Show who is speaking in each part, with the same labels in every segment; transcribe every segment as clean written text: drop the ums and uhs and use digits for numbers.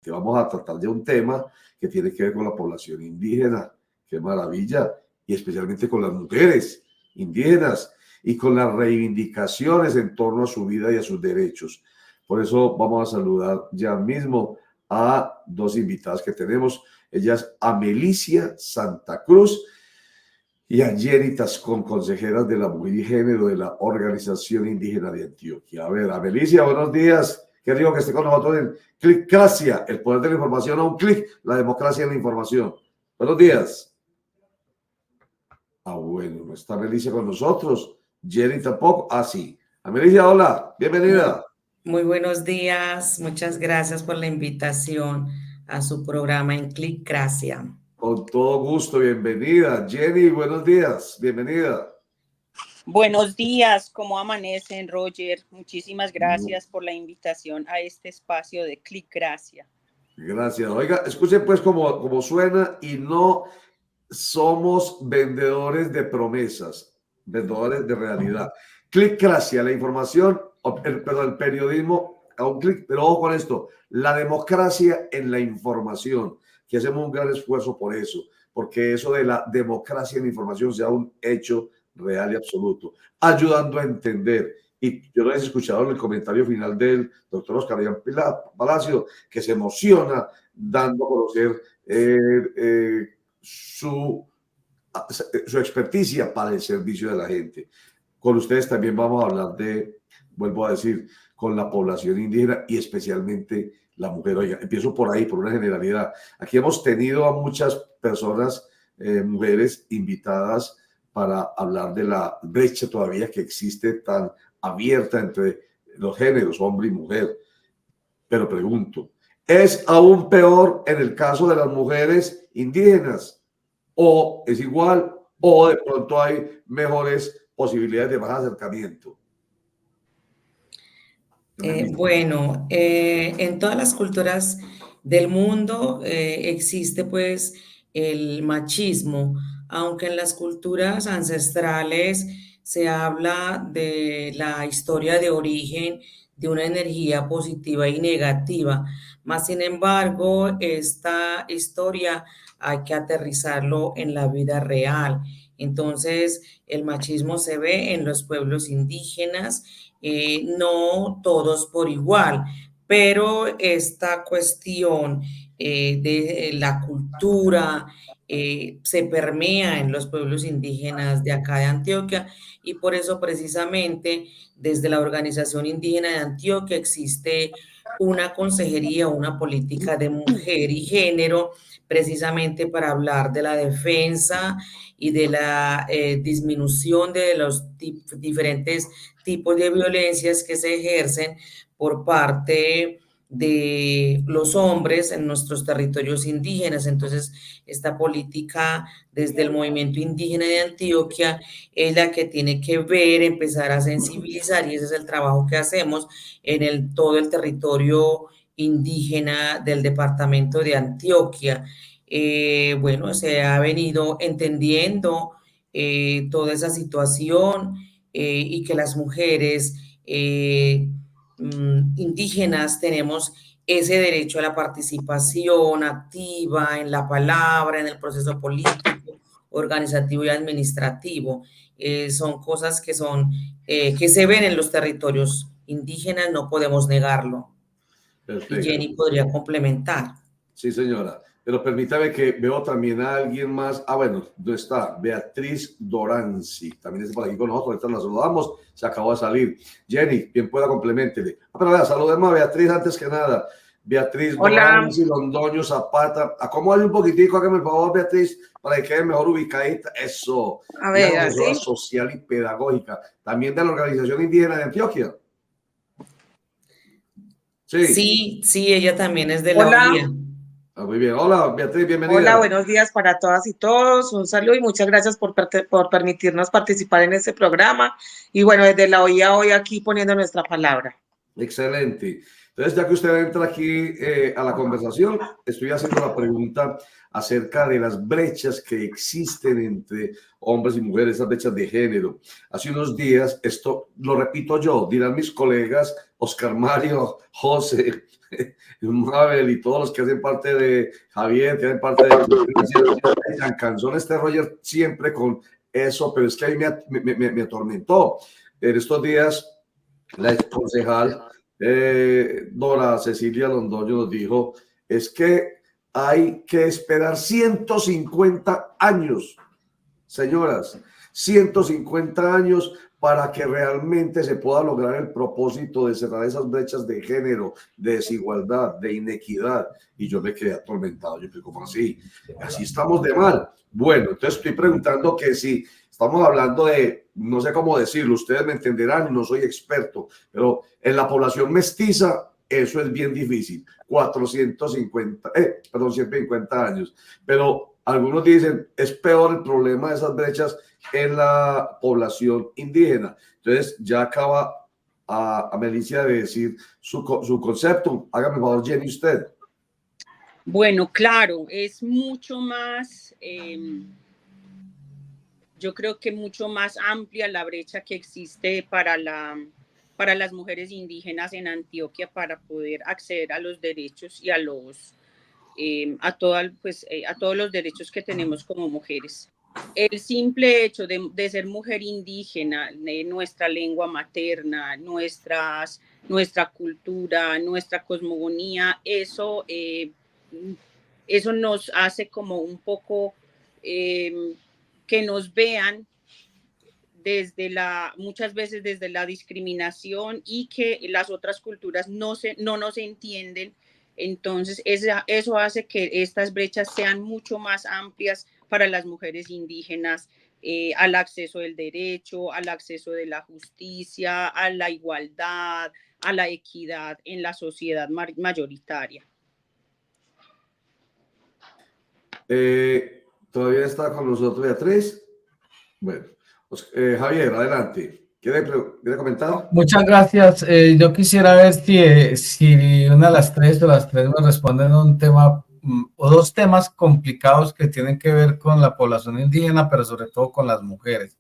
Speaker 1: que vamos a tratar de un tema que tiene que ver con la población indígena. ¡Qué maravilla! Y especialmente con las mujeres indígenas y con las reivindicaciones en torno a su vida y a sus derechos. Por eso vamos a saludar ya mismo a dos invitadas que tenemos. Ella es Amelicia Santa Cruz y a Jenny Tascón, consejeras de la Mujer y Género de la Organización Indígena de Antioquia. A ver, Amelicia, buenos días. Qué rico que esté con nosotros en Clicracia, el poder de la información a un clic, la democracia en la información. Buenos días. Bueno, no está Amelicia con nosotros. Jenny tampoco. Sí. Amelicia, hola, bienvenida.
Speaker 2: Muy buenos días. Muchas gracias por la invitación a su programa en Clicracia.
Speaker 1: Con todo gusto, bienvenida. Jenny, buenos días, bienvenida.
Speaker 3: Buenos días, ¿cómo amanecen, Roger? Muchísimas gracias por la invitación a este espacio de Clicracia.
Speaker 1: Gracias. Oiga, escuchen pues cómo suena, y no somos vendedores de promesas, vendedores de realidad. Clicracia, la información, el periodismo a un clic, pero ojo con esto, la democracia en la información, que hacemos un gran esfuerzo por eso, porque eso de la democracia en la información sea un hecho real y absoluto, ayudando a entender. Y yo lo he escuchado en el comentario final del doctor Oscar Iván Palacio, que se emociona dando a conocer su experticia para el servicio de la gente. Con ustedes también vamos a hablar de, vuelvo a decir, con la población indígena y especialmente la mujer. Oiga, empiezo por ahí, por una generalidad. Aquí hemos tenido a muchas personas, mujeres invitadas, para hablar de la brecha todavía que existe tan abierta entre los géneros, hombre y mujer. Pero pregunto, ¿es aún peor en el caso de las mujeres indígenas? ¿O es igual? ¿O de pronto hay mejores posibilidades de más acercamiento?
Speaker 2: Bueno, en todas las culturas del mundo existe pues el machismo, aunque en las culturas ancestrales se habla de la historia de origen de una energía positiva y negativa. Más sin embargo, esta historia hay que aterrizarlo en la vida real. Entonces, el machismo se ve en los pueblos indígenas, no todos por igual, pero esta cuestión de la cultura se permea en los pueblos indígenas de acá de Antioquia, y por eso precisamente desde la Organización Indígena de Antioquia existe una consejería, una política de mujer y género, precisamente para hablar de la defensa y de la disminución de los diferentes tipos de violencias que se ejercen por parte de los hombres en nuestros territorios indígenas. Entonces, esta política desde el movimiento indígena de Antioquia es la que tiene que ver, empezar a sensibilizar, y ese es el trabajo que hacemos en todo el territorio indígena del departamento de Antioquia. Bueno, se ha venido entendiendo toda esa situación, y que las mujeres indígenas tenemos ese derecho a la participación activa en la palabra, en el proceso político, organizativo y administrativo. Son cosas que se ven en los territorios indígenas, no podemos negarlo. Perfecto. Y Jenny podría complementar.
Speaker 1: Sí, señora. Pero permítame que veo también a alguien más. Bueno, ¿dónde está? Beatriz Doranzi. También está por aquí con nosotros. Ahorita la saludamos. Se acabó de salir. Jenny, bien pueda, complementele. Pero vea, saludemos a Beatriz antes que nada. Beatriz Doranzi, Londoño Zapata. Acomódale un poquitico, hágame el favor, Beatriz, para que quede mejor ubicadita. Eso.
Speaker 4: A ver,
Speaker 1: así. Social y pedagógica. También de la Organización Indígena de Antioquia.
Speaker 2: Sí, ella también es de la OIA.
Speaker 1: Muy bien. Hola, Beatriz, bienvenida.
Speaker 4: Hola, buenos días para todas y todos. Un saludo y muchas gracias por permitirnos participar en este programa. Y bueno, desde la OIA hoy aquí poniendo nuestra palabra.
Speaker 1: Excelente. Entonces, ya que usted entra aquí a la conversación, estoy haciendo la pregunta acerca de las brechas que existen entre hombres y mujeres, esas brechas de género. Hace unos días, esto lo repito yo, dirán mis colegas Oscar Mario, José, Mabel y todos los que hacen parte de Javier, que hacen parte de San Canzón, Roger siempre con eso, pero es que a mí me atormentó. En estos días, la ex concejal Dora Cecilia Londoño nos dijo, es que hay que esperar 150 años, señoras, 150 años para que realmente se pueda lograr el propósito de cerrar esas brechas de género, de desigualdad, de inequidad. Y yo me quedé atormentado. Yo, ¿cómo así? Así estamos de mal. Bueno, entonces estoy preguntando que si estamos hablando de, no sé cómo decirlo, ustedes me entenderán, no soy experto, pero en la población mestiza eso es bien difícil. 150 años. Pero algunos dicen, es peor el problema de esas brechas en la población indígena. Entonces, ya acaba a Melicia de decir su concepto. Hágame favor, Jenny, usted.
Speaker 3: Bueno, claro, es mucho más, yo creo que mucho más amplia la brecha que existe para las mujeres indígenas en Antioquia para poder acceder a los derechos y a todos los derechos que tenemos como mujeres. El simple hecho de ser mujer indígena, de nuestra lengua materna, nuestra cultura, nuestra cosmogonía, eso nos hace como un poco que nos vean muchas veces desde la discriminación y que las otras culturas no nos entienden. Entonces, eso hace que estas brechas sean mucho más amplias para las mujeres indígenas, al acceso del derecho, al acceso de la justicia, a la igualdad, a la equidad en la sociedad mayoritaria.
Speaker 1: ¿Todavía está con nosotros Beatriz? Bueno, pues, Javier, adelante. ¿Quiere comentar?
Speaker 5: Muchas gracias. Yo quisiera ver si una de las tres o las tres me responden un tema o dos temas complicados que tienen que ver con la población indígena, pero sobre todo con las mujeres.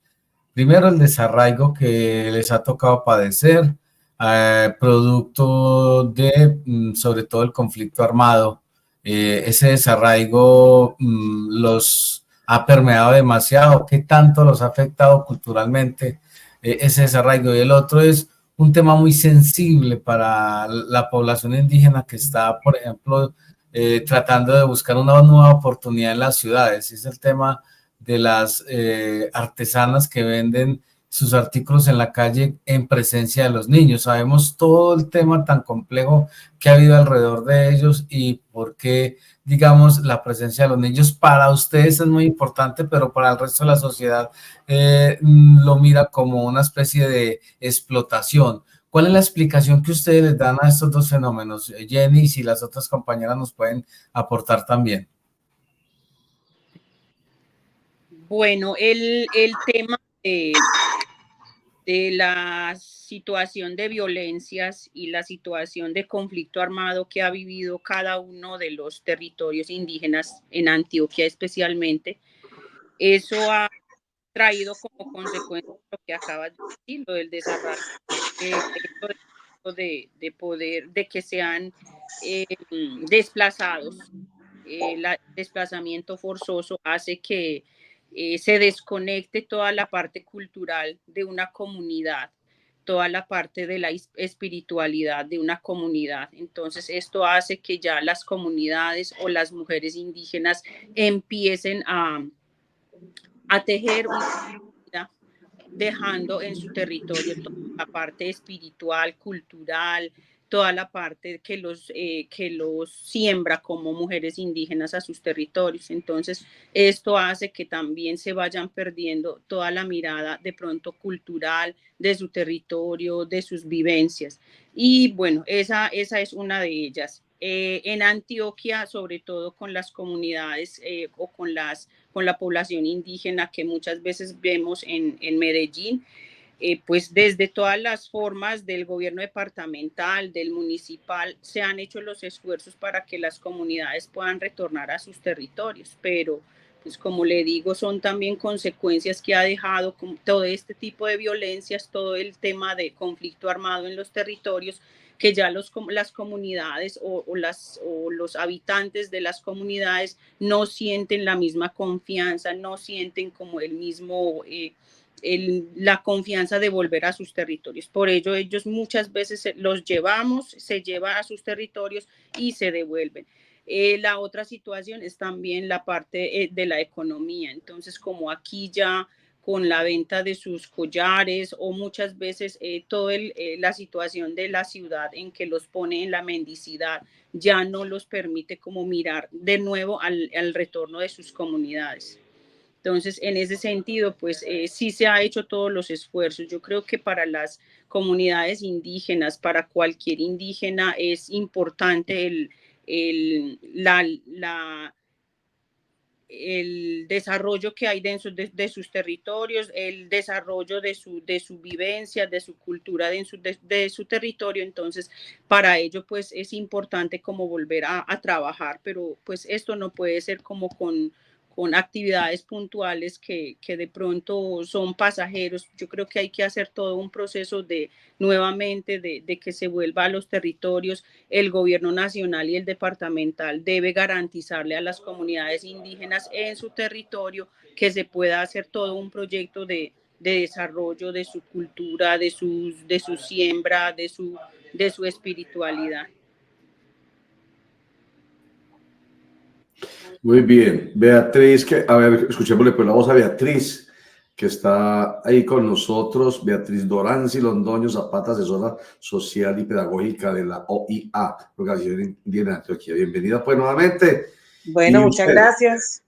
Speaker 5: Primero, el desarraigo que les ha tocado padecer, producto de, sobre todo, el conflicto armado. Ese desarraigo los ha permeado demasiado. ¿Qué tanto los ha afectado culturalmente ese desarraigo? Y el otro es un tema muy sensible para la población indígena que está, por ejemplo, tratando de buscar una nueva oportunidad en las ciudades. Es el tema de las artesanas que venden sus artículos en la calle en presencia de los niños. Sabemos todo el tema tan complejo que ha habido alrededor de ellos y por qué, digamos, la presencia de los niños para ustedes es muy importante, pero para el resto de la sociedad lo mira como una especie de explotación. ¿Cuál es la explicación que ustedes les dan a estos dos fenómenos? Jenny, y si las otras compañeras nos pueden aportar también.
Speaker 3: Bueno, el tema de la situación de violencias y la situación de conflicto armado que ha vivido cada uno de los territorios indígenas en Antioquia especialmente, eso ha traído como consecuencia lo que acabas de decir, lo del desarrollo, de que sean desplazados. El desplazamiento forzoso hace que se desconecte toda la parte cultural de una comunidad, toda la parte de la espiritualidad de una comunidad. Entonces, esto hace que ya las comunidades o las mujeres indígenas empiecen a tejer una vida, dejando en su territorio toda la parte espiritual, cultural, toda la parte que los siembra como mujeres indígenas a sus territorios. Entonces, esto hace que también se vayan perdiendo toda la mirada de pronto cultural de su territorio, de sus vivencias. Y bueno, esa es una de ellas. En Antioquia, sobre todo con las comunidades o con la población indígena que muchas veces vemos en Medellín, pues desde todas las formas del gobierno departamental, del municipal, se han hecho los esfuerzos para que las comunidades puedan retornar a sus territorios, pero pues como le digo, son también consecuencias que ha dejado todo este tipo de violencias, todo el tema de conflicto armado en los territorios, que ya las comunidades o los habitantes de las comunidades no sienten la misma confianza, no sienten como el mismo... la confianza de volver a sus territorios. Por ello, ellos muchas veces se lleva a sus territorios y se devuelven. La otra situación es también la parte de la economía. Entonces, como aquí ya con la venta de sus collares o muchas veces toda la situación de la ciudad en que los pone en la mendicidad ya no los permite como mirar de nuevo al retorno de sus comunidades. Entonces, en ese sentido, pues sí se ha hecho todos los esfuerzos. Yo creo que para las comunidades indígenas, para cualquier indígena, es importante el desarrollo que hay de sus territorios, el desarrollo de su vivencia, de su cultura, de su territorio. Entonces, para ello, pues es importante como volver a trabajar, pero pues esto no puede ser como con actividades puntuales que de pronto son pasajeros. Yo creo que hay que hacer todo un proceso nuevamente de que se vuelva a los territorios. El gobierno nacional y el departamental debe garantizarle a las comunidades indígenas en su territorio que se pueda hacer todo un proyecto de desarrollo de su cultura, de su siembra, de su espiritualidad.
Speaker 1: Muy bien, Beatriz, a ver, escuchémosle pues la voz a Beatriz, que está ahí con nosotros, Beatriz Doranzi Londoño Zapata, asesora social y pedagógica de la OIA, Organización Indígena de Antioquia. Bienvenida pues nuevamente.
Speaker 4: Bueno, muchas gracias.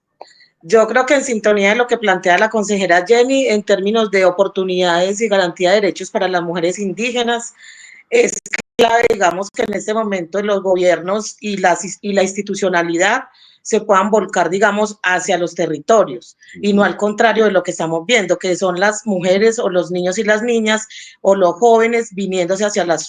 Speaker 4: Yo creo que en sintonía de lo que plantea la consejera Jenny, en términos de oportunidades y garantía de derechos para las mujeres indígenas, es clave, digamos, que en este momento los gobiernos y la institucionalidad se puedan volcar, digamos, hacia los territorios y no al contrario de lo que estamos viendo, que son las mujeres o los niños y las niñas o los jóvenes viniéndose hacia las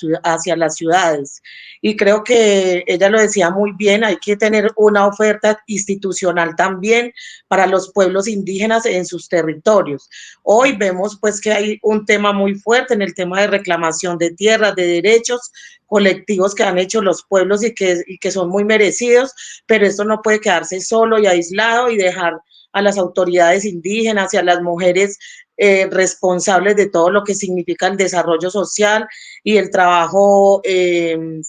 Speaker 4: ciudades. Y creo que ella lo decía muy bien, hay que tener una oferta institucional también para los pueblos indígenas en sus territorios. Hoy vemos pues que hay un tema muy fuerte en el tema de reclamación de tierras, de derechos colectivos que han hecho los pueblos y que son muy merecidos, pero esto no puede quedarse solo y aislado y dejar a las autoridades indígenas y a las mujeres responsables de todo lo que significa el desarrollo social y el trabajo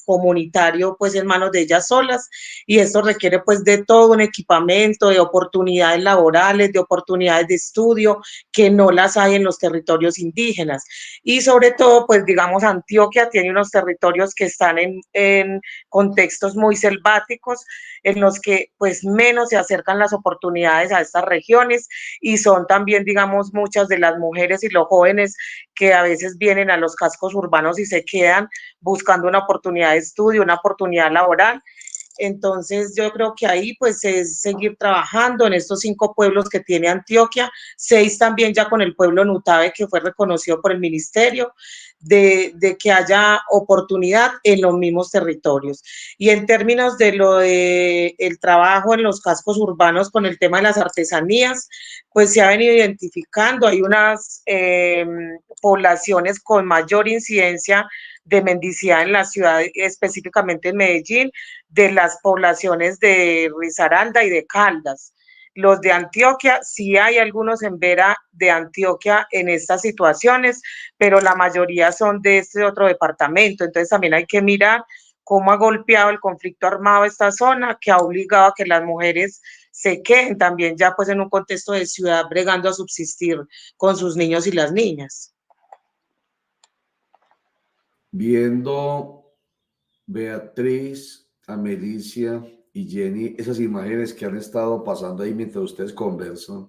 Speaker 4: comunitario pues en manos de ellas solas, y esto requiere pues de todo un equipamiento, de oportunidades laborales, de oportunidades de estudio que no las hay en los territorios indígenas. Y sobre todo pues digamos Antioquia tiene unos territorios que están en contextos muy selváticos en los que pues menos se acercan las oportunidades a estas regiones, y son también digamos muchas de las mujeres y los jóvenes que a veces vienen a los cascos urbanos y se quedan buscando una oportunidad de estudio, una oportunidad laboral. Entonces yo creo que ahí pues es seguir trabajando en estos 5 pueblos que tiene Antioquia, 6 también ya con el pueblo Nutabe que fue reconocido por el ministerio, de que haya oportunidad en los mismos territorios. Y en términos de lo de el trabajo en los cascos urbanos con el tema de las artesanías, pues se ha venido identificando, hay unas poblaciones con mayor incidencia de mendicidad en la ciudad, específicamente en Medellín, de las poblaciones de Risaralda y de Caldas. Los de Antioquia, sí hay algunos en Vera de Antioquia en estas situaciones, pero la mayoría son de este otro departamento. Entonces también hay que mirar cómo ha golpeado el conflicto armado esta zona, que ha obligado a que las mujeres se queden también ya pues en un contexto de ciudad bregando a subsistir con sus niños y las niñas.
Speaker 1: Viendo Beatriz, Amelicia y Jenny, esas imágenes que han estado pasando ahí mientras ustedes conversan,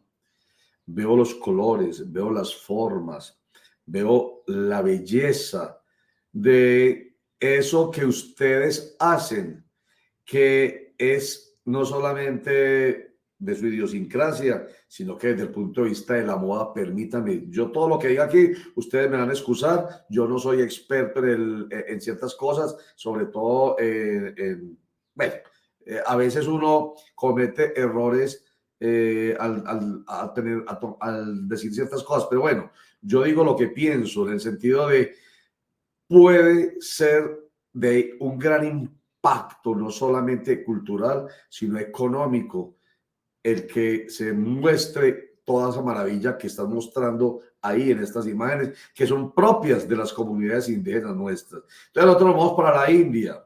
Speaker 1: veo los colores, veo las formas, veo la belleza de eso que ustedes hacen, que es no solamente de su idiosincrasia, sino que desde el punto de vista de la moda, permítame, yo todo lo que diga aquí, ustedes me van a excusar, yo no soy experto en ciertas cosas, sobre todo bueno, a veces uno comete errores al decir ciertas cosas, pero bueno, yo digo lo que pienso en el sentido de puede ser de un gran impacto, no solamente cultural, sino económico, el que se muestre toda esa maravilla que están mostrando ahí en estas imágenes, que son propias de las comunidades indígenas nuestras. Entonces nosotros nos vamos para la India,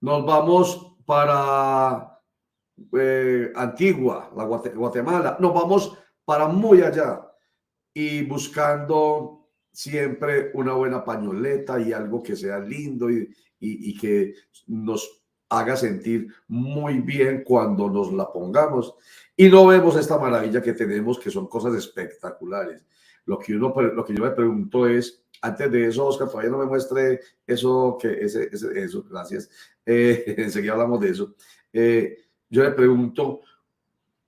Speaker 1: nos vamos para Antigua, Guatemala, nos vamos para muy allá y buscando siempre una buena pañoleta y algo que sea lindo y que nos haga sentir muy bien cuando nos la pongamos y no vemos esta maravilla que tenemos, que son cosas espectaculares. Lo que yo me pregunto es, antes de eso, Oscar, todavía no me muestre eso, eso, gracias, enseguida hablamos de eso. Yo le pregunto,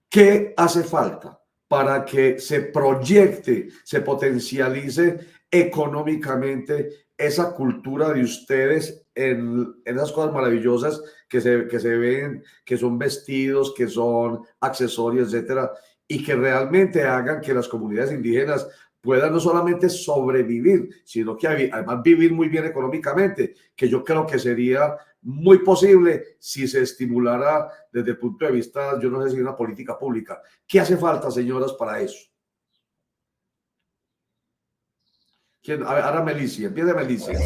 Speaker 1: ¿qué hace falta para que se proyecte, se potencialice económicamente esa cultura de ustedes en esas cosas maravillosas que se ven, que son vestidos, que son accesorios, etcétera, y que realmente hagan que las comunidades indígenas puedan no solamente sobrevivir, sino que además vivir muy bien económicamente, que yo creo que sería muy posible si se estimulara desde el punto de vista, yo no sé si una política pública. ¿Qué hace falta, señoras, para eso? ¿Quién? Ahora Melicia, empieza Melicia.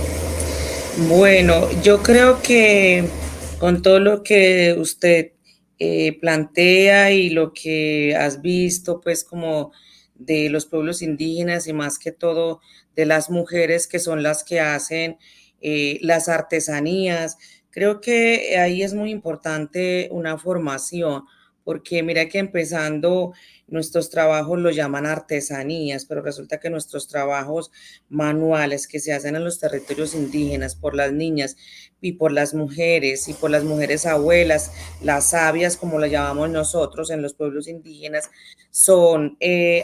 Speaker 2: Bueno, yo creo que con todo lo que usted plantea y lo que has visto, pues como de los pueblos indígenas y más que todo de las mujeres que son las que hacen las artesanías, creo que ahí es muy importante una formación, porque mira que empezando nuestros trabajos lo llaman artesanías, pero resulta que nuestros trabajos manuales que se hacen en los territorios indígenas por las niñas y por las mujeres abuelas, las sabias como las llamamos nosotros en los pueblos indígenas, son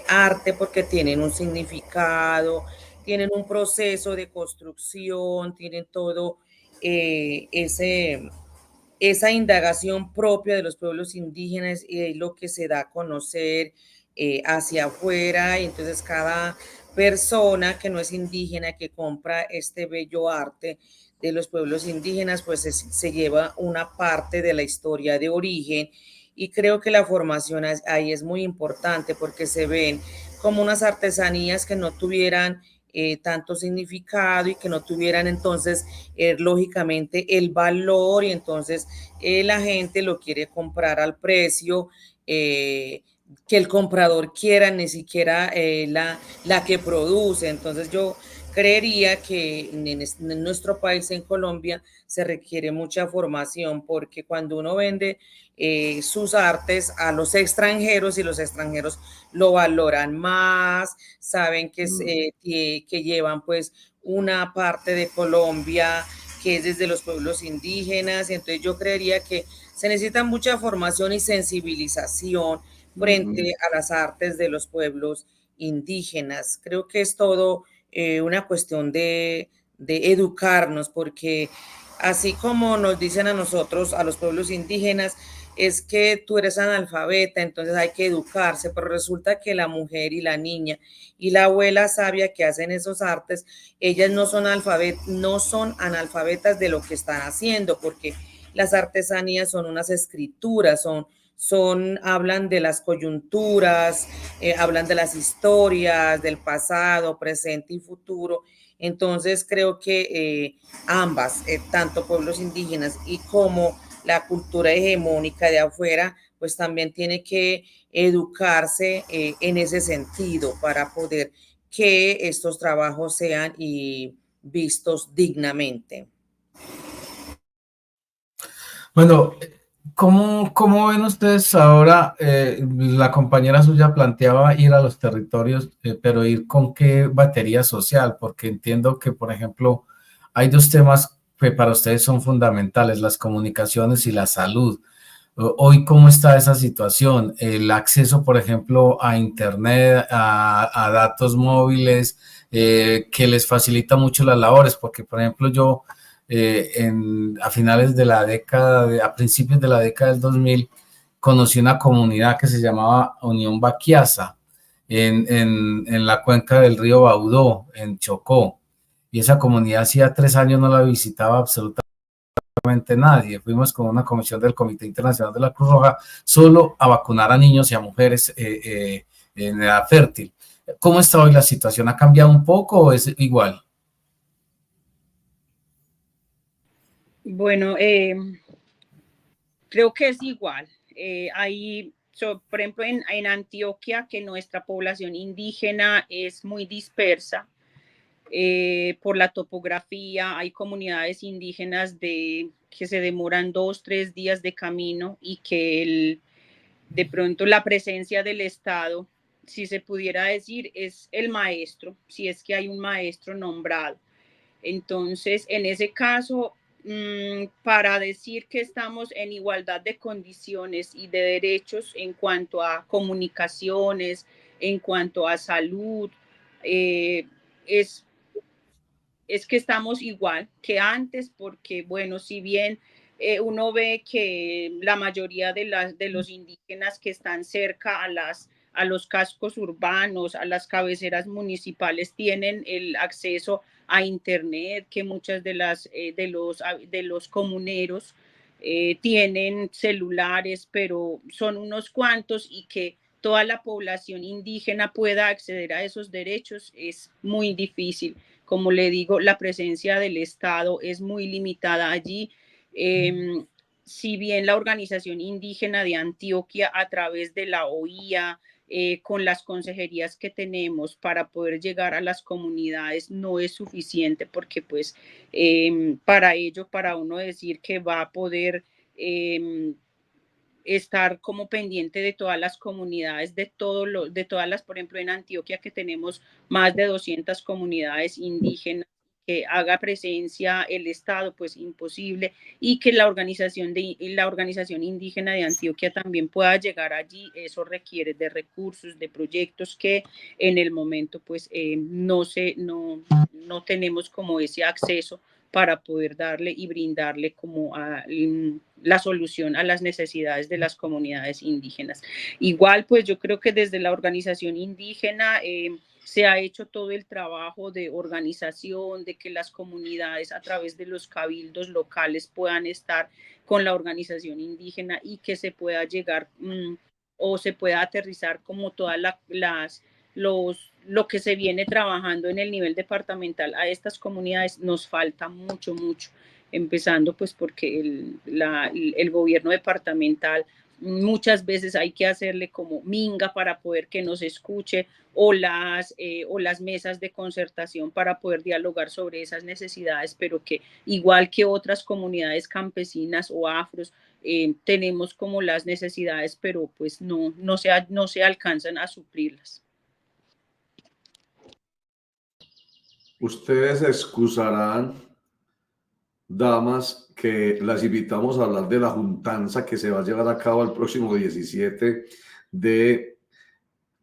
Speaker 2: arte porque tienen un significado, tienen un proceso de construcción, tienen todo esa indagación propia de los pueblos indígenas y es lo que se da a conocer hacia afuera. Y entonces cada persona que no es indígena que compra este bello arte de los pueblos indígenas, pues se lleva una parte de la historia de origen. Y creo que la formación ahí es muy importante porque se ven como unas artesanías que no tuvieran tanto significado y que no tuvieran entonces lógicamente el valor y entonces la gente lo quiere comprar al precio que el comprador quiera, ni siquiera la que produce. Entonces yo creería que en nuestro país, en Colombia, se requiere mucha formación porque cuando uno vende sus artes a los extranjeros y los extranjeros lo valoran más, saben que llevan pues una parte de Colombia que es desde los pueblos indígenas, y entonces yo creería que se necesita mucha formación y sensibilización frente a las artes de los pueblos indígenas. Creo que es todo una cuestión de educarnos, porque así como nos dicen a nosotros, a los pueblos indígenas, es que tú eres analfabeta, entonces hay que educarse, pero resulta que la mujer y la niña y la abuela sabia que hacen esos artes, ellas no son analfabetas de lo que están haciendo, porque las artesanías son unas escrituras, hablan de las coyunturas, hablan de las historias, del pasado, presente y futuro. Entonces creo que ambas, tanto pueblos indígenas y como la cultura hegemónica de afuera, pues también tiene que educarse en ese sentido para poder que estos trabajos sean vistos dignamente.
Speaker 5: Bueno, ¿cómo ven ustedes ahora? La compañera suya planteaba ir a los territorios, pero ir con qué batería social, porque entiendo que, por ejemplo, hay dos temas que para ustedes son fundamentales, las comunicaciones y la salud. Hoy, ¿cómo está esa situación? El acceso, por ejemplo, a Internet, a datos móviles, que les facilita mucho las labores, porque, por ejemplo, yo a finales de la década, a principios de la década del 2000, conocí una comunidad que se llamaba Unión Baquiasa en la cuenca del río Baudó, en Chocó. y esa comunidad hacía 3 años no la visitaba absolutamente nadie. Fuimos con una comisión del Comité Internacional de la Cruz Roja solo a vacunar a niños y a mujeres en edad fértil. ¿Cómo está hoy la situación? ¿Ha cambiado un poco o es igual?
Speaker 3: Bueno, creo que es igual. Por ejemplo, en Antioquia, que nuestra población indígena es muy dispersa por la topografía, hay comunidades indígenas que se demoran 2, 3 días de camino y que de pronto la presencia del Estado, si se pudiera decir, es el maestro, si es que hay un maestro nombrado. Entonces, en ese caso, para decir que estamos en igualdad de condiciones y de derechos en cuanto a comunicaciones, en cuanto a salud, es que estamos igual que antes, porque, bueno, si bien uno ve que la mayoría de los indígenas que están cerca a los cascos urbanos, a las cabeceras municipales, tienen el acceso a Internet, que muchas de los comuneros tienen celulares, pero son unos cuantos, y que toda la población indígena pueda acceder a esos derechos es muy difícil. Como le digo, la presencia del Estado es muy limitada allí. Si bien la organización indígena de Antioquia, a través de la OIA, con las consejerías que tenemos para poder llegar a las comunidades, no es suficiente, porque pues para ello, para uno decir que va a poder estar como pendiente de todas las comunidades, de todas las, por ejemplo, en Antioquia, que tenemos más de 200 comunidades indígenas, que haga presencia el Estado, pues imposible, y que la organización indígena de Antioquia también pueda llegar allí. Eso requiere de recursos, de proyectos que en el momento pues no tenemos como ese acceso para poder darle y brindarle como la solución a las necesidades de las comunidades indígenas. Igual, pues yo creo que desde la organización indígena se ha hecho todo el trabajo de organización, de que las comunidades, a través de los cabildos locales, puedan estar con la organización indígena, y que se pueda llegar o se pueda aterrizar como todas lo que se viene trabajando en el nivel departamental a estas comunidades. Nos falta mucho, empezando pues porque el gobierno departamental muchas veces hay que hacerle como minga para poder que nos escuche, o las mesas de concertación para poder dialogar sobre esas necesidades, pero que igual que otras comunidades campesinas o afros, tenemos como las necesidades, pero pues no se alcanzan a suplirlas.
Speaker 1: Ustedes excusarán, damas, que las invitamos a hablar de la juntanza que se va a llevar a cabo el próximo 17 de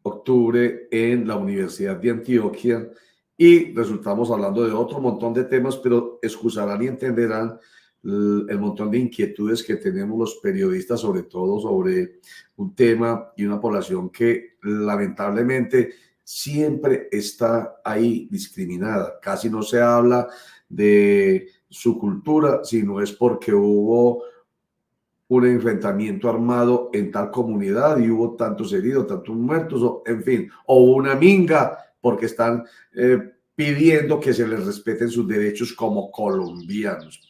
Speaker 1: octubre en la Universidad de Antioquia, y resultamos hablando de otro montón de temas, pero excusarán y entenderán el montón de inquietudes que tenemos los periodistas, sobre todo sobre un tema y una población que lamentablemente siempre está ahí discriminada. Casi no se habla de su cultura, sino es porque hubo un enfrentamiento armado en tal comunidad y hubo tantos heridos, tantos muertos, o, en fin, o una minga porque están pidiendo que se les respeten sus derechos como colombianos.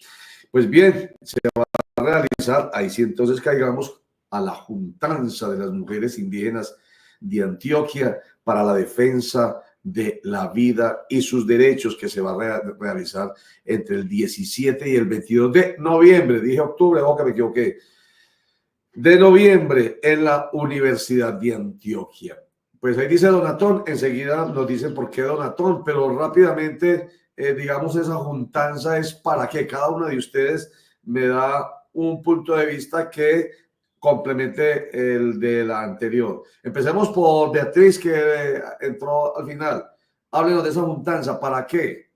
Speaker 1: Pues bien, se va a realizar, ahí sí entonces caigamos a la juntanza de las mujeres indígenas de Antioquia para la defensa de la vida y sus derechos, que se va a realizar entre el 17 y el 22 de noviembre. Dije octubre, que me equivoqué. De noviembre en la Universidad de Antioquia. Pues ahí dice Donatón, enseguida nos dicen por qué Donatón, pero rápidamente, digamos, esa juntanza es para que cada una de ustedes me da un punto de vista que complemente el de la anterior. Empecemos por Beatriz, que entró al final. Háblenos de esa juntanza, ¿para qué?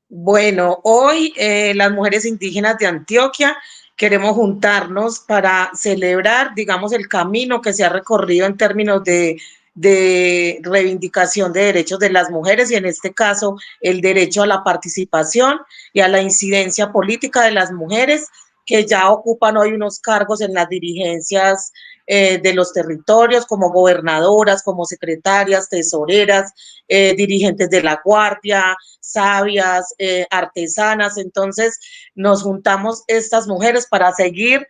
Speaker 4: Bueno, hoy las mujeres indígenas de Antioquia queremos juntarnos para celebrar, digamos, el camino que se ha recorrido en términos de de reivindicación de derechos de las mujeres y en este caso el derecho a la participación y a la incidencia política de las mujeres que ya ocupan hoy unos cargos en las dirigencias de los territorios como gobernadoras, como secretarias, tesoreras, dirigentes de la guardia, sabias, artesanas. Entonces nos juntamos estas mujeres para seguir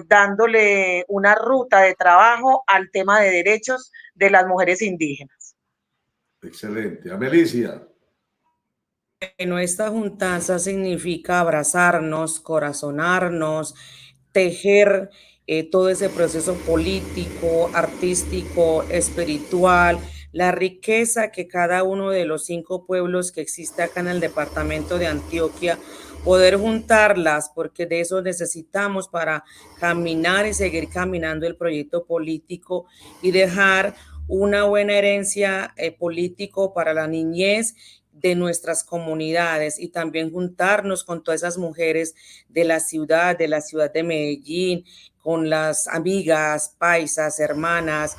Speaker 4: dándole una ruta de trabajo al tema de derechos de las mujeres indígenas.
Speaker 1: Excelente. Amelicia.
Speaker 2: Bueno, esta juntanza significa abrazarnos, corazonarnos, tejer todo ese proceso político, artístico, espiritual, la riqueza que cada uno de los 5 pueblos que existe acá en el departamento de Antioquia, poder juntarlas, porque de eso necesitamos para caminar y seguir caminando el proyecto político y dejar una buena herencia político para la niñez de nuestras comunidades y también juntarnos con todas esas mujeres de la ciudad de Medellín, con las amigas, paisas, hermanas,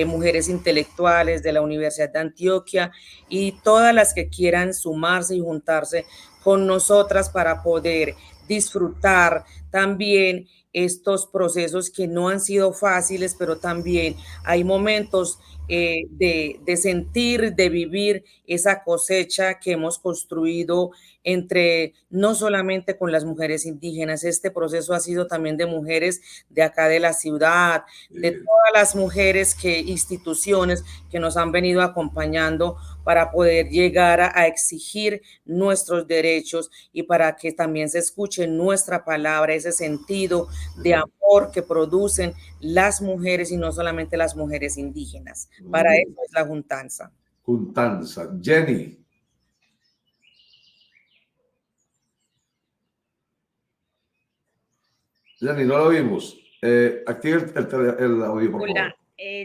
Speaker 2: mujeres intelectuales de la Universidad de Antioquia y todas las que quieran sumarse y juntarse con nosotras para poder disfrutar también estos procesos que no han sido fáciles, pero también hay momentos de sentir, de vivir esa cosecha que hemos construido entre, no solamente con las mujeres indígenas, este proceso ha sido también de mujeres de acá de la ciudad, de todas las mujeres instituciones que nos han venido acompañando para poder llegar a exigir nuestros derechos y para que también se escuche nuestra palabra, ese sentido de amor que producen las mujeres y no solamente las mujeres indígenas. Para eso es la juntanza.
Speaker 1: Juntanza. Jenny. Jenny, no lo vimos. Active el audio, por favor.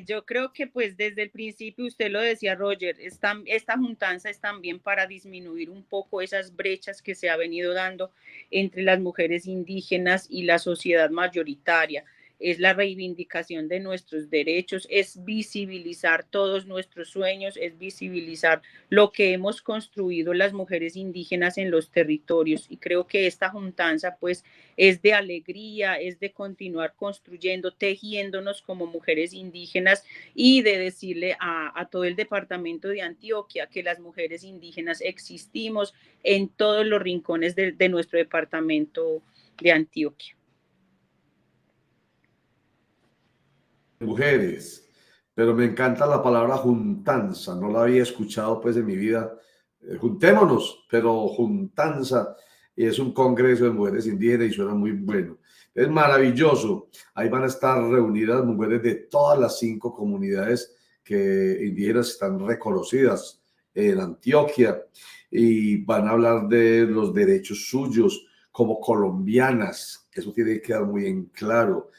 Speaker 3: Yo creo que pues desde el principio, usted lo decía, Roger, esta juntanza es también para disminuir un poco esas brechas que se ha venido dando entre las mujeres indígenas y la sociedad mayoritaria. Es la reivindicación de nuestros derechos, es visibilizar todos nuestros sueños, es visibilizar lo que hemos construido las mujeres indígenas en los territorios. Y creo que esta juntanza pues es de alegría, es de continuar construyendo, tejiéndonos como mujeres indígenas y de decirle a todo el departamento de Antioquia que las mujeres indígenas existimos en todos los rincones de nuestro departamento de Antioquia.
Speaker 1: Mujeres, pero me encanta la palabra juntanza, no la había escuchado pues en mi vida. Juntémonos, pero juntanza, y es un congreso de mujeres indígenas y suena muy bueno. Es maravilloso, ahí van a estar reunidas mujeres de todas las 5 comunidades que indígenas están reconocidas en Antioquia y van a hablar de los derechos suyos como colombianas, eso tiene que quedar muy en claro.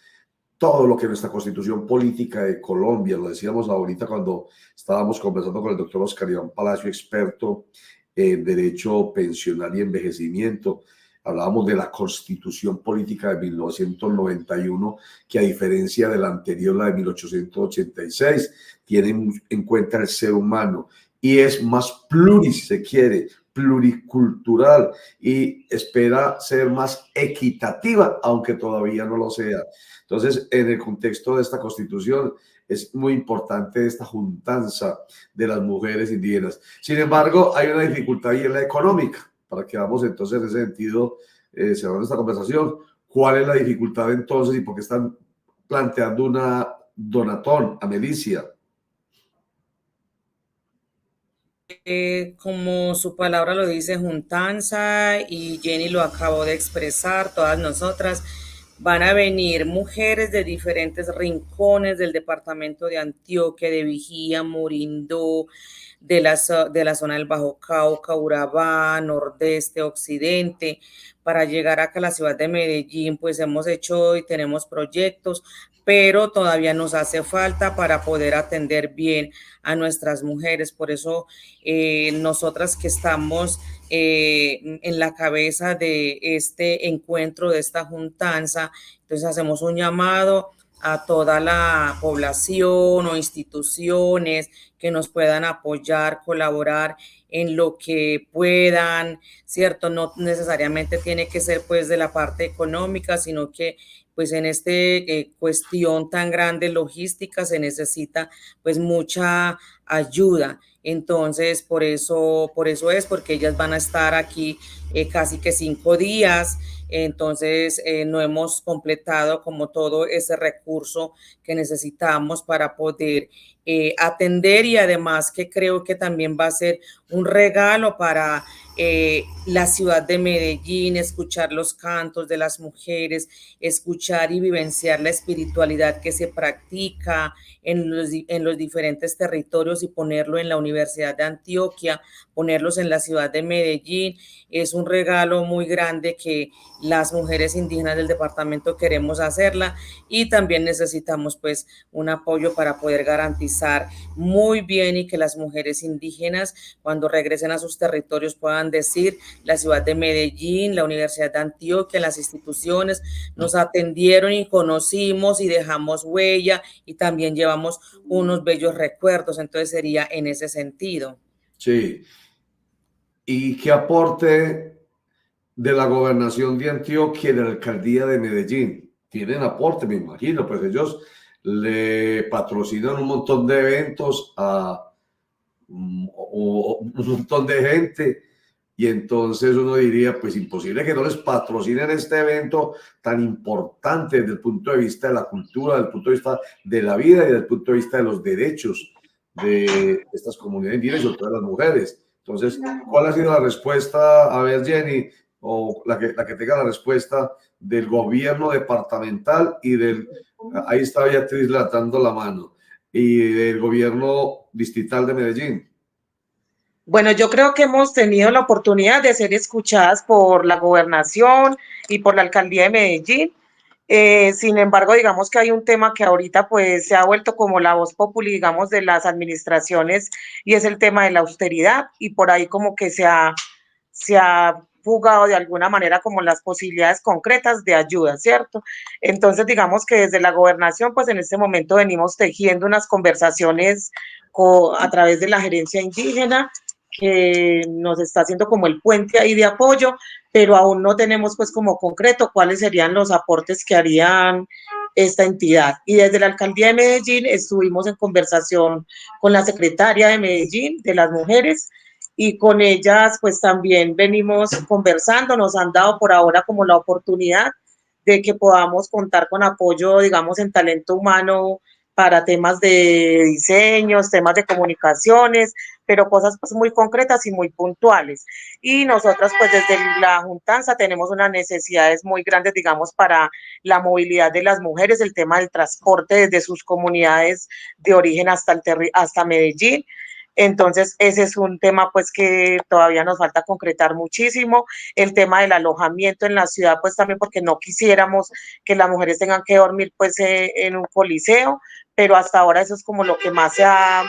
Speaker 1: Todo lo que nuestra constitución política de Colombia, lo decíamos ahorita cuando estábamos conversando con el doctor Oscar Iván Palacio, experto en derecho pensional y envejecimiento, hablábamos de la constitución política de 1991, que a diferencia de la anterior, la de 1886, tiene en cuenta el ser humano y es más si se quiere, pluricultural y espera ser más equitativa, aunque todavía no lo sea. Entonces, en el contexto de esta constitución, es muy importante esta juntanza de las mujeres indígenas. Sin embargo, hay una dificultad ahí en la económica, para que vamos entonces en ese sentido, cerrando esta conversación. ¿Cuál es la dificultad entonces y por qué están planteando una donatón, Amelicia?
Speaker 2: Como su palabra lo dice, juntanza, y Jenny lo acabó de expresar, todas nosotras, van a venir mujeres de diferentes rincones del departamento de Antioquia, de Vigía, Morindó, de la zona del Bajo Cauca, Urabá, Nordeste, Occidente, para llegar acá a la ciudad de Medellín. Pues hemos hecho y tenemos proyectos, pero todavía nos hace falta para poder atender bien a nuestras mujeres. Por eso nosotras que estamos en la cabeza de este encuentro, de esta juntanza, entonces hacemos un llamado a toda la población o instituciones que nos puedan apoyar, colaborar en lo que puedan, ¿cierto? No necesariamente tiene que ser pues de la parte económica, sino que pues en este cuestión tan grande logística se necesita pues mucha ayuda. Entonces, por eso es, porque ellas van a estar aquí casi que 5 días. Entonces, no hemos completado como todo ese recurso que necesitamos para poder atender, y además que creo que también va a ser un regalo para la ciudad de Medellín, escuchar los cantos de las mujeres, escuchar y vivenciar la espiritualidad que se practica en los diferentes territorios y ponerlo en la Universidad de Antioquia, ponerlos en la ciudad de Medellín. Es un regalo muy grande que las mujeres indígenas del departamento queremos hacerla, y también necesitamos pues un apoyo para poder garantizar muy bien y que las mujeres indígenas cuando regresen a sus territorios puedan decir: la ciudad de Medellín, la Universidad de Antioquia, las instituciones nos atendieron y conocimos y dejamos huella y también llevamos unos bellos recuerdos. Entonces sería en ese sentido.
Speaker 1: Sí. ¿Y qué aporte de la gobernación de Antioquia y de la alcaldía de Medellín? Tienen aporte, me imagino, pues ellos le patrocinan un montón de eventos a un montón de gente, y entonces uno diría, pues imposible que no les patrocinen este evento tan importante desde el punto de vista de la cultura, desde el punto de vista de la vida y desde el punto de vista de los derechos de estas comunidades indígenas y sobre todo de las mujeres. Entonces, ¿cuál ha sido la respuesta? A ver, Jenny, o la que tenga la respuesta del gobierno departamental y del, ahí está Beatriz levantando la mano, y del gobierno distrital de Medellín.
Speaker 4: Bueno, yo creo que hemos tenido la oportunidad de ser escuchadas por la gobernación y por la alcaldía de Medellín. Sin embargo, digamos que hay un tema que ahorita pues se ha vuelto como la voz populi, digamos, de las administraciones, y es el tema de la austeridad, y por ahí como que se ha fugado de alguna manera como las posibilidades concretas de ayuda, ¿cierto? Entonces, digamos que desde la gobernación, pues en este momento venimos tejiendo unas conversaciones a través de la gerencia indígena, que nos está haciendo como el puente ahí de apoyo, pero aún no tenemos pues como concreto cuáles serían los aportes que harían esta entidad. Y desde la alcaldía de Medellín estuvimos en conversación con la secretaria de Medellín, de las mujeres, y con ellas pues también venimos conversando. Nos han dado por ahora como la oportunidad de que podamos contar con apoyo, digamos, en talento humano para temas de diseños, temas de comunicaciones, pero cosas pues muy concretas y muy puntuales. Y nosotras pues desde la juntanza tenemos unas necesidades muy grandes, digamos, para la movilidad de las mujeres, el tema del transporte desde sus comunidades de origen hasta Medellín. Entonces, ese es un tema pues que todavía nos falta concretar muchísimo. El tema del alojamiento en la ciudad, pues también, porque no quisiéramos que las mujeres tengan que dormir pues en un coliseo, pero hasta ahora eso es como lo que más se ha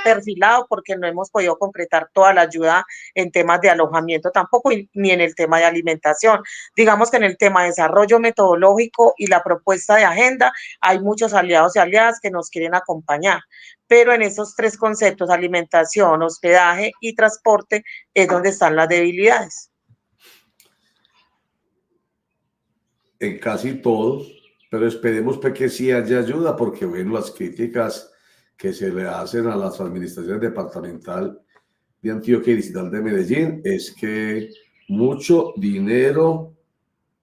Speaker 4: perfilado, porque no hemos podido concretar toda la ayuda en temas de alojamiento tampoco, ni en el tema de alimentación. Digamos que en el tema de desarrollo metodológico y la propuesta de agenda hay muchos aliados y aliadas que nos quieren acompañar, pero en esos tres conceptos, alimentación, hospedaje y transporte, es donde están las debilidades.
Speaker 1: En casi todos, pero esperemos que sí haya ayuda, porque bueno, las críticas que se le hacen a las administraciones departamental de Antioquia y distrital de Medellín es que mucho dinero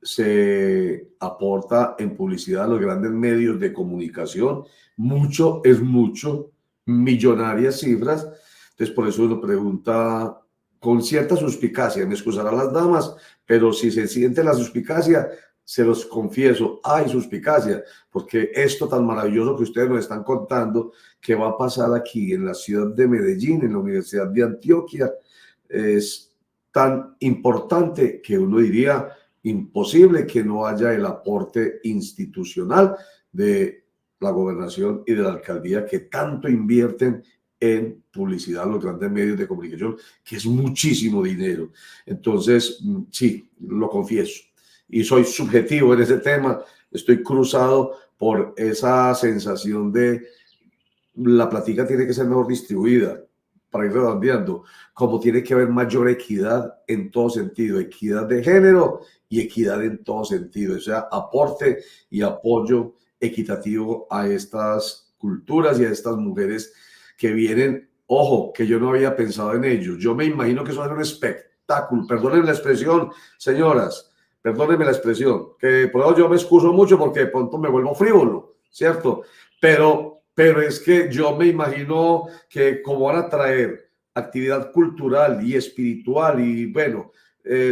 Speaker 1: se aporta en publicidad a los grandes medios de comunicación, mucho es mucho, millonarias cifras. Entonces por eso uno pregunta con cierta suspicacia, me excusarán las damas, pero si se siente la suspicacia, se los confieso, hay suspicacia, porque esto tan maravilloso que ustedes nos están contando, que va a pasar aquí en la ciudad de Medellín, en la Universidad de Antioquia, es tan importante que uno diría imposible que no haya el aporte institucional de la gobernación y de la alcaldía, que tanto invierten en publicidad los grandes medios de comunicación, que es muchísimo dinero. Entonces, sí, lo confieso. Y soy subjetivo en ese tema, estoy cruzado por esa sensación de la plática tiene que ser mejor distribuida para ir redondeando, como tiene que haber mayor equidad en todo sentido, equidad de género y equidad en todo sentido, o sea, aporte y apoyo equitativo a estas culturas y a estas mujeres que vienen, ojo, que yo no había pensado en ello, yo me imagino que eso era un espectáculo, perdónenme la expresión, señoras, perdónenme la expresión, que por eso yo me excuso mucho porque de pronto me vuelvo frívolo, ¿cierto? Pero es que yo me imagino que como van a traer actividad cultural y espiritual y bueno,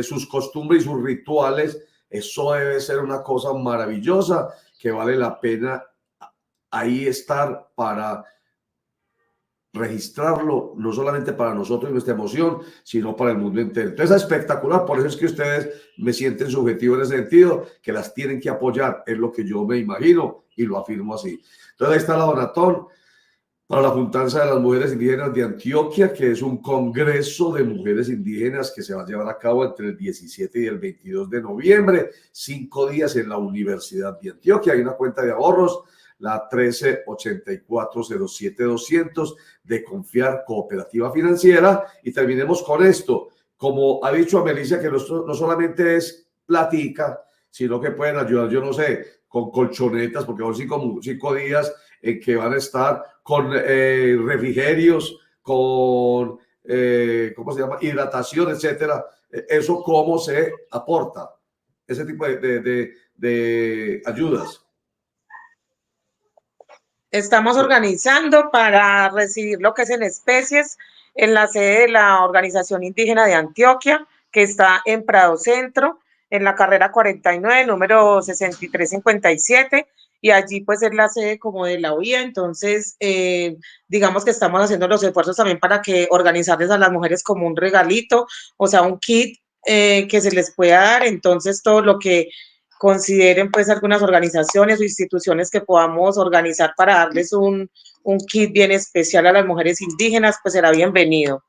Speaker 1: sus costumbres y sus rituales, eso debe ser una cosa maravillosa que vale la pena ahí estar para registrarlo, no solamente para nosotros y nuestra emoción, sino para el mundo entero. Entonces es espectacular, por eso es que ustedes me sienten subjetivo en ese sentido, que las tienen que apoyar, es lo que yo me imagino y lo afirmo así. Entonces ahí está la donatón para la Juntanza de las Mujeres Indígenas de Antioquia, que es un congreso de mujeres indígenas que se va a llevar a cabo entre el 17 y el 22 de noviembre, 5 días en la Universidad de Antioquia. Hay una cuenta de ahorros, la 138407-200 de Confiar Cooperativa Financiera. Y terminemos con esto. Como ha dicho Amelicia, que no solamente es platica, sino que pueden ayudar, yo no sé, con colchonetas, porque son 5 días en que van a estar con refrigerios, con, ¿cómo se llama? Hidratación, etcétera. ¿Eso cómo se aporta? Ese tipo de ayudas.
Speaker 4: Estamos organizando para recibir lo que es en especies en la sede de la Organización Indígena de Antioquia, que está en Prado Centro, en la carrera 49, número 6357, y allí pues es la sede como de la OIA. Entonces, digamos que estamos haciendo los esfuerzos también para que organizarles a las mujeres como un regalito, o sea, un kit que se les pueda dar. Entonces, todo lo que consideren pues algunas organizaciones o instituciones que podamos organizar para darles un kit bien especial a las mujeres indígenas, pues será bienvenido.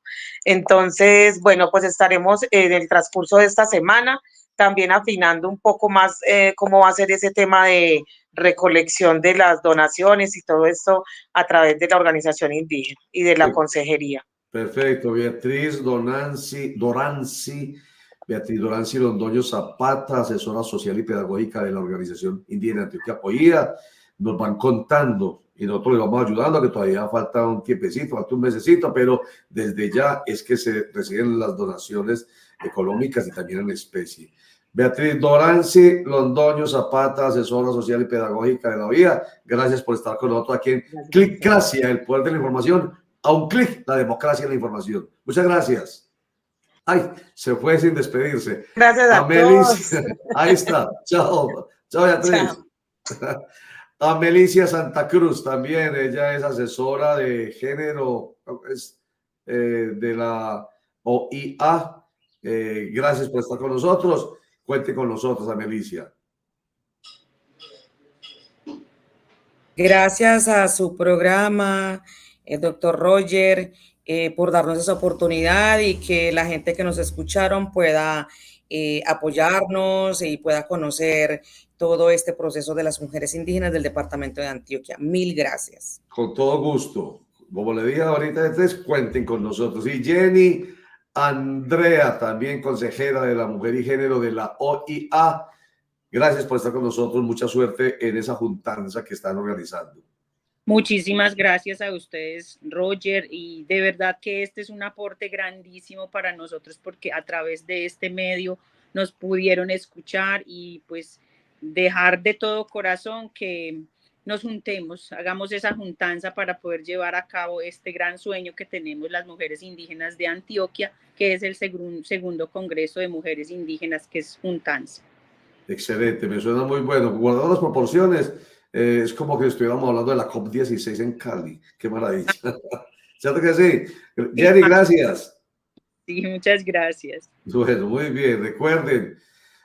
Speaker 4: Entonces, bueno, pues estaremos en el transcurso de esta semana también afinando un poco más cómo va a ser ese tema de recolección de las donaciones y todo esto a través de la organización indígena y de la consejería.
Speaker 1: Perfecto, Beatriz Doranzi Londoño Zapata, asesora social y pedagógica de la Organización Indígena Antioquia OIA, nos van contando y nosotros les vamos ayudando, que todavía falta un tiempecito, falta un mesecito, pero desde ya es que se reciben las donaciones económicas y también en especie. Beatriz Doranzi Londoño Zapata, asesora social y pedagógica de la OIA, gracias por estar con nosotros aquí en Clicracia, el poder de la información, a un clic, la democracia y la información. Muchas gracias. Ay, se fue sin despedirse.
Speaker 4: Gracias a
Speaker 1: Amelicia,
Speaker 4: todos.
Speaker 1: ahí está. Chao. Chao, Beatriz.
Speaker 4: Chao.
Speaker 1: Amelicia Santa Cruz también, ella es asesora de género, es de la OIA. Gracias por estar con nosotros. Cuente con nosotros, Amelicia.
Speaker 2: Gracias a su programa, el doctor Roger, por darnos esa oportunidad y que la gente que nos escucharon pueda apoyarnos y pueda conocer todo este proceso de las mujeres indígenas del departamento de Antioquia. Mil gracias.
Speaker 1: Con todo gusto. Como le dije ahorita, entonces cuenten con nosotros. Y Jenny Andrea, también consejera de la mujer y género de la OIA. Gracias por estar con nosotros. Mucha suerte en esa juntanza que están organizando.
Speaker 3: Muchísimas gracias a ustedes, Roger, y de verdad que este es un aporte grandísimo para nosotros porque a través de este medio nos pudieron escuchar y pues dejar de todo corazón que nos juntemos, hagamos esa juntanza para poder llevar a cabo este gran sueño que tenemos las mujeres indígenas de Antioquia, que es el segundo Congreso de Mujeres Indígenas, que es Juntanza.
Speaker 1: Excelente, me suena muy bueno. Guardando las proporciones, es como que estuviéramos hablando de la COP16 en Cali. Qué maravilla. ¿Cierto que sí? Jenny, gracias.
Speaker 3: Sí, muchas gracias.
Speaker 1: Bueno, muy bien. Recuerden,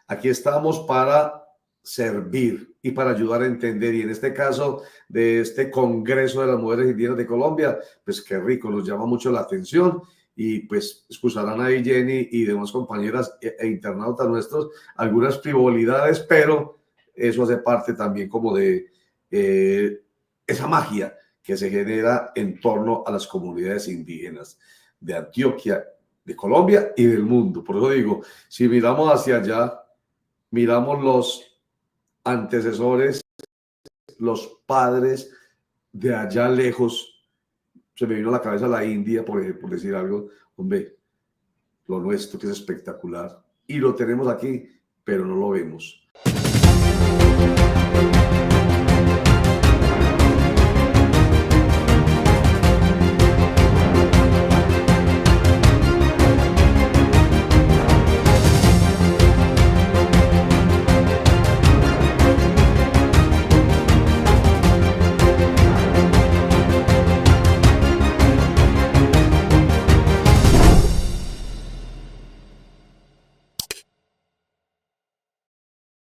Speaker 1: aquí estamos para servir y para ayudar a entender. Y en este caso de este Congreso de las Mujeres Indígenas de Colombia, pues qué rico, nos llama mucho la atención. Y pues excusarán ahí Jenny y demás compañeras e internautas nuestros algunas frivolidades, pero eso hace parte también como de esa magia que se genera en torno a las comunidades indígenas de Antioquia, de Colombia y del mundo. Por eso digo, si miramos hacia allá, miramos los antecesores, los padres de allá lejos, se me vino a la cabeza la India, por ejemplo, por decir algo, hombre, lo nuestro que es espectacular, y lo tenemos aquí, pero no lo vemos.